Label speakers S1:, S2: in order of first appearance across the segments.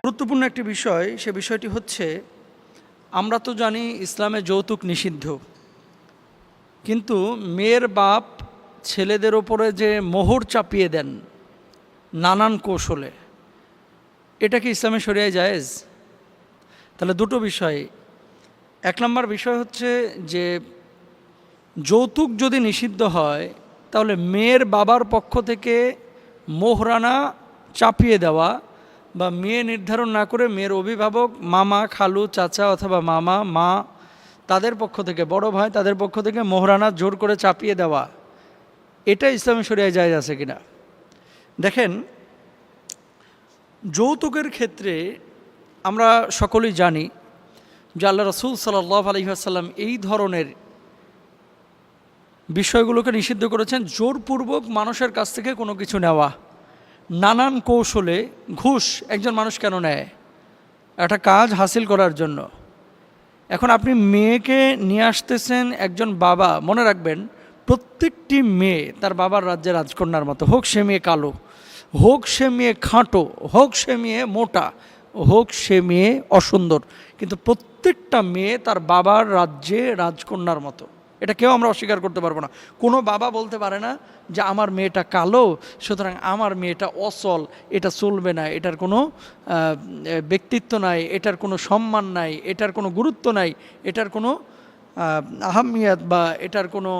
S1: গুরুত্বপূর্ণ একটি বিষয়, সে বিষয়টি হচ্ছে আমরা তো জানি ইসলামে যৌতুক নিষিদ্ধ, কিন্তু মেয়ের বাপ ছেলেদের ওপরে যে মোহর চাপিয়ে দেন নানান কৌশলে, এটা কি ইসলামে শরিয়ায় জায়েজ? তাহলে দুটো বিষয়। এক নম্বর বিষয় হচ্ছে যে যৌতুক যদি নিষিদ্ধ হয় তাহলে মেয়ের বাবার পক্ষ থেকে মোহরানা চাপিয়ে দেওয়া বা মেয়ে নির্ধারণ না করে মেয়ের অভিভাবক মামা, খালু, চাচা অথবা মামা, মা তাদের পক্ষ থেকে, বড় ভাই তাদের পক্ষ থেকে মোহরানা জোর করে চাপিয়ে দেওয়া, এটা ইসলামী শরিয়ায় জায়েজ আছে কিনা? দেখেন, যৌতুকের ক্ষেত্রে আমরা সকলেই জানি যে আল্লাহ রাসূল সাল্লাল্লাহু আলাইহি ওয়াসাল্লাম এই ধরনের বিষয়গুলোকে নিষিদ্ধ করেছেন। জোরপূর্বক মানুষের কাছ থেকে কোনো কিছু নেওয়া, নানান কৌশলে ঘুষ একজন মানুষ কেন নেয়? একটা কাজ হাসিল করার জন্য। এখন আপনি মেয়েকে নিয়ে আসতেছেন, একজন বাবা, মনে রাখবেন প্রত্যেকটি মেয়ে তার বাবার রাজ্যে রাজকন্যার মতো, হোক সে মেয়ে কালো, হোক সে মেয়ে খাঁটো, হোক সে মেয়ে মোটা, হোক সে মেয়ে অসুন্দর, কিন্তু প্রত্যেকটা মেয়ে তার বাবার রাজ্যে রাজকন্যার মতো। এটা কেউ আমরা অস্বীকার করতে পারবো না। কোনো বাবা বলতে পারে না যে আমার মেয়েটা কালো সুতরাং আমার মেয়েটা অচল, এটা চলবে না, এটার কোনো ব্যক্তিত্ব নাই, এটার কোনো সম্মান নাই, এটার কোনো গুরুত্ব নাই, এটার কোনো আহমিয়াত বা এটার কোনো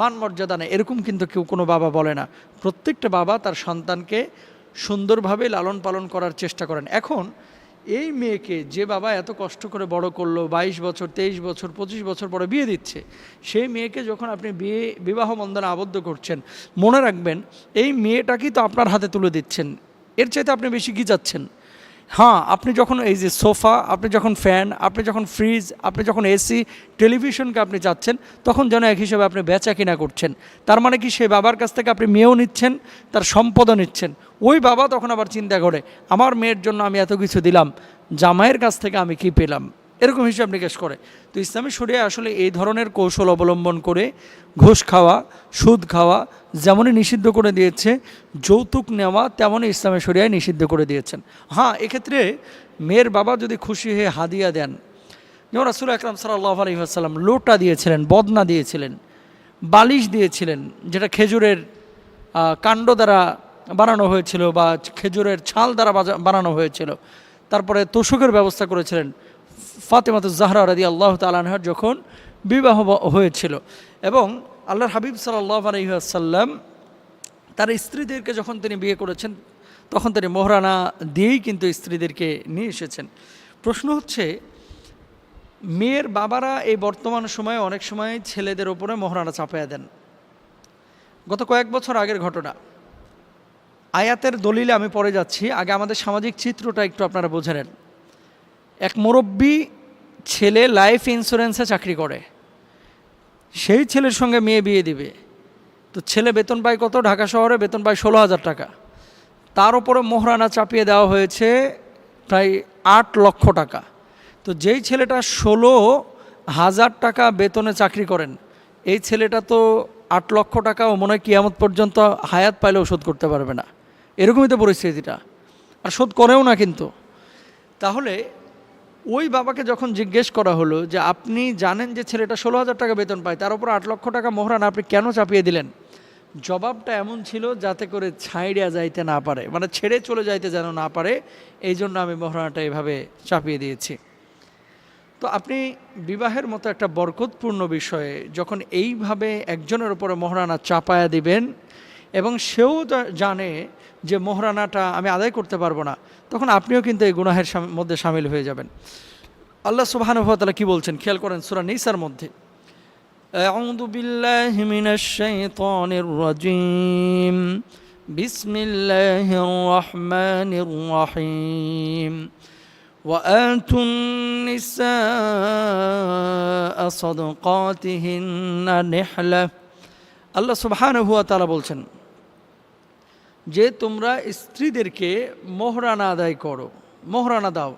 S1: মান মর্যাদা নেই, এরকম কিন্তু কেউ কোনো বাবা বলে না। প্রত্যেকটা বাবা তার সন্তানকে সুন্দরভাবে লালন পালন করার চেষ্টা করেন। এখন এই মেয়েকে যে বাবা এত কষ্ট করে বড় করলো, 22 বছর, 23 বছর, 25 বছর পরে বিয়ে দিচ্ছে, সেই মেয়েকে যখন আপনি বিবাহ বন্ধনে আবদ্ধ করছেন, মনে রাখবেন এই মেয়েটাকেই তো আপনার হাতে তুলে দিচ্ছেন। এর চাইতে আপনি বেশি কী চাচ্ছেন? হ্যাঁ, আপনি যখন এই যে সোফা, আপনি যখন ফ্যান, আপনি যখন ফ্রিজ, আপনি যখন এসি, টেলিভিশনকে আপনি চাচ্ছেন, তখন যেন এক হিসেবে আপনি বেচা কিনা করছেন। তার মানে কি সেই বাবার কাছ থেকে আপনি মেয়েও নিচ্ছেন, তার সম্পদও নিচ্ছেন। ওই বাবা তখন আবার চিন্তা করে আমার মেয়ের জন্য আমি এত কিছু দিলাম, জামাইয়ের কাছ থেকে আমি কি পেলাম, এরকম হিসাব নিকেশ করে। তো ইসলামী শরিয়া আসলে এই ধরনের কৌশল অবলম্বন করে ঘুষ খাওয়া, সুদ খাওয়া যেমনই নিষিদ্ধ করে দিয়েছে, যৌতুক নেওয়া তেমনই ইসলামী শরিয়ায় নিষিদ্ধ করে দিয়েছেন। হ্যাঁ, এক্ষেত্রে মেয়ের বাবা যদি খুশি হয়ে হাদিয়া দেন, যেমন রাসূল আকরাম সাল্লাল্লাহু আলাইহি ওয়াসাল্লাম লোটা দিয়েছিলেন, বদনা দিয়েছিলেন, বালিশ দিয়েছিলেন যেটা খেজুরের কাণ্ড দ্বারা বানানো হয়েছিল বা খেজুরের ছাল দ্বারা বানানো হয়েছিল। তারপরে তোশকের ব্যবস্থা করেছিলেন ফাতেমাতুজ জাহরা রাদিয়াল্লাহু তাআলা আনহার যখন বিবাহ হয়েছিল। এবং আল্লাহর হাবিব সাল্লাল্লাহু আলাইহি ওয়াসাল্লাম তার স্ত্রীদেরকে যখন তিনি বিয়ে করেছেন তখন তিনি মোহরানা দিয়েই কিন্তু স্ত্রীদেরকে নিয়ে এসেছেন। প্রশ্ন হচ্ছে, মেয়ের বাবারা এই বর্তমান সময়ে অনেক সময় ছেলেদের ওপরে মোহরানা চাপায়া দেন। গত কয়েক বছর আগের ঘটনা, আয়াতের দলিলে আমি পরে যাচ্ছি, আগে আমাদের সামাজিক চিত্রটা একটু আপনারা বুঝে নেন। এক মুরব্বী ছেলে লাইফ ইন্স্যুরেন্সে চাকরি করে, সেই ছেলের সঙ্গে মেয়ে বিয়ে দিবে। তো ছেলে বেতন পায় কত? ঢাকা শহরে বেতন পায় 16,000 টাকা। তার উপরে মোহরানা চাপিয়ে দেওয়া হয়েছে প্রায় 8 লক্ষ টাকা। তো যেই ছেলেটা 16,000 টাকা বেতনে চাকরি করেন, এই ছেলেটা তো 8 লক্ষ টাকাও মনে হয় কিয়ামত পর্যন্ত হায়াত পাইলেও শোধ করতে পারবে না। এরকমই তো পরিস্থিতিটা, আর শোধ করেও না কিন্তু। তাহলে ওই বাবাকে যখন জিজ্ঞেস করা হলো যে আপনি জানেন যে ছেলেটা 16,000 টাকা বেতন পায়, তার উপর 8 লক্ষ টাকা মোহরানা আপনি কেন চাপিয়ে দিলেন? জবাবটা এমন ছিল, যাতে করে ছাইড়িয়া যাইতে না পারে, মানে ছেড়ে চলে যাইতে যেন না পারে, এই জন্য আমি মোহরানাটা এভাবে চাপিয়ে দিয়েছি। তো আপনি বিবাহের মতো একটা বরকতপূর্ণ বিষয়ে যখন এইভাবে একজনের উপরে মোহরানা চাপায়া দিবেন এবং সেও জানে যে মোহরানাটা আমি আদায় করতে পারবো না, তখন আপনিও কিন্তু এই গুনাহের মধ্যে শামিল হয়ে যাবেন। আল্লাহ সুবহানাহু ওয়া তাআলা কি বলছেন খেয়াল করেন সূরা নিসার মধ্যে, আউযু বিল্লাহি মিনাশ শাইতানির রাজীম, বিসমিল্লাহির রহমানির রহিম, وآتوا النساء صدقاتهن نحلة। আল্লাহ সুবহানাহু ওয়া তাআলা বলছেন যে তোমরা স্ত্রীদেরকে মোহরানা আদায় করো, মোহরানা দাও।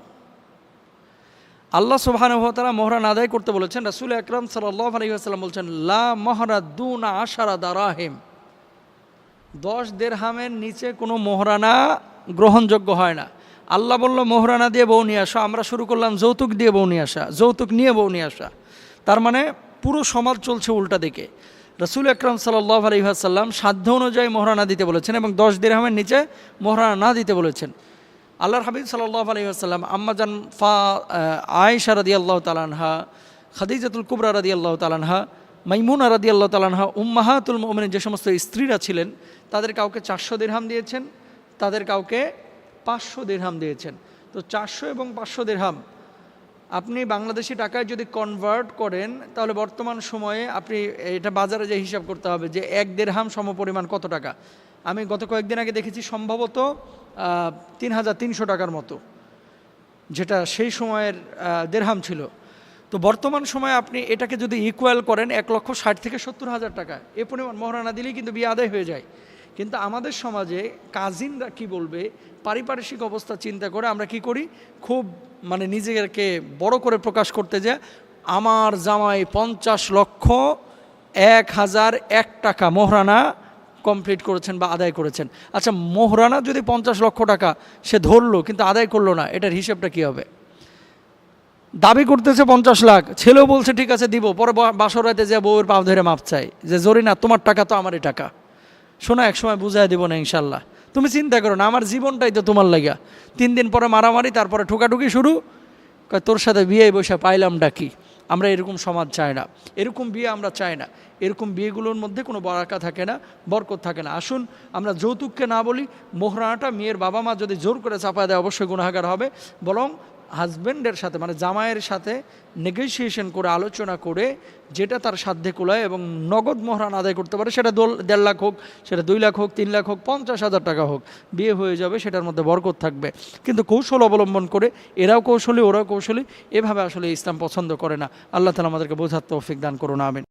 S1: আল্লাহ সুবহানাহু ওয়া তাআলা মোহরানা আদায় করতে বলেছেন। রাসূল আকরাম সাল্লাল্লাহু আলাইহি ওয়াসাল্লাম বলছেন, লা মোহরা দুনা 10 দারাহিম, 10 দিরহামের নিচে কোনো মোহরানা গ্রহণযোগ্য হয় না। আল্লাহ বলল মোহরানা দিয়ে বউ নিয়ে আসা, আমরা শুরু করলাম যৌতুক দিয়ে বউ নিয়ে আসা, যৌতুক নিয়ে বউ নিয়ে আসা। তার মানে পুরো সমাজ চলছে উল্টা দিকে। রসুল আকরাম সাল্লাল্লাহু আলাইহি ওয়াসাল্লাম সাধ্য অনুযায়ী মোহরানা দিতে বলেছেন এবং 10 দিরহামের নিচে মোহরানা না দিতে বলেছেন। আল্লাহর হাবিব সাল্লাল্লাহু আলাইহি ওয়াসাল্লাম আম্মাজান আয়েশা রাদিয়াল্লাহু তাআলা আনহা, খাদিজাতুল কুবরা রাদিয়াল্লাহু তাআলা আনহা, মাইমুনা রাদিয়াল্লাহু তাআলা আনহা, উম্মাহাতুল মুমিনিন যে সমস্ত স্ত্রীরা ছিলেন তাদের কাউকে 400 দিরহাম দিয়েছেন, তাদের কাউকে 500 দিরহাম দিয়েছেন। তো 400 এবং 500 দিরহাম আপনি বাংলাদেশি টাকায় যদি কনভার্ট করেন তাহলে বর্তমান সময়ে আপনি এটা বাজারে যে হিসাব করতে হবে যে 1 দিরহাম সমপরিমাণ কত টাকা। আমি গত কয়েকদিন আগে দেখেছি সম্ভবত 3300 টাকার মতো, যেটা সেই সময়ের দিরহাম ছিল। তো বর্তমান সময়ে আপনি এটাকে যদি ইকুয়াল করেন 1,60,000 থেকে 70,000 টাকা, এ পরিমাণ মোহরানা দিলেই কিন্তু বিয়ে আদায় হয়ে যায়। কিন্তু আমাদের সমাজে কাজিনরা কি বলবে, পারিপার্শ্বিক অবস্থা চিন্তা করে আমরা কি করি, খুব মানে নিজেকে বড় করে প্রকাশ করতে যে আমার জামাই 50,01,001 টাকা মোহরানা কমপ্লিট করেছেন বা আদায় করেছেন। আচ্ছা, মোহরানা যদি 50 লক্ষ টাকা সে ধরলো কিন্তু আদায় করলো না, এটার হিসেবটা কী হবে? দাবি করতেছে 50 লাখ, ছেলেও বলছে ঠিক আছে দিব, পরে বাসর রাতে যে বউয়ের পা ধরে মাপ চাই যে জরিনা তোমার টাকা তো আমারই টাকা, শোনা একসময় বুঝাই দিব না ইনশাল্লাহ, তুমি চিন্তা করো না, আমার জীবনটাই তো তোমার লাগা। 3 দিন পরে মারামারি, তারপরে ঠোকাঠুকি শুরু, তোর সাথে বিয়ে বসে পাইলাম ডাকি। আমরা এরকম সমাজ চাই না, এরকম বিয়ে আমরা চাই না। এরকম বিয়েগুলোর মধ্যে কোনো বারাকা থাকে না, বরকত থাকে না। আসুন আমরা যৌতুককে না বলি, মোহরানাটা মেয়ের বাবা মা যদি জোর করে চাপায় দেয় অবশ্যই গুনাহগার হবে, বরং হাজব্যান্ডের সাথে মানে জামাইয়ের সাথে নেগোসিয়েশন করে আলোচনা করে যেটা তার সাধ্যে কুলায় এবং নগদ মোহরানা আদায় করতে পারে, সেটা 1.5 লাখ হোক, সেটা 2 লাখ হোক, 3 লাখ হোক, 50,000 টাকা হোক, বিয়ে হয়ে যাবে, সেটার মধ্যে বরকত থাকবে। কিন্তু কৌশল অবলম্বন করে এরাও কৌশলী ওরাও কৌশলী, এভাবে আসলে ইসলাম পছন্দ করে না। আল্লাহ তাআলা আমাদেরকে বোঝার তৌফিক দান করুন, আমিন।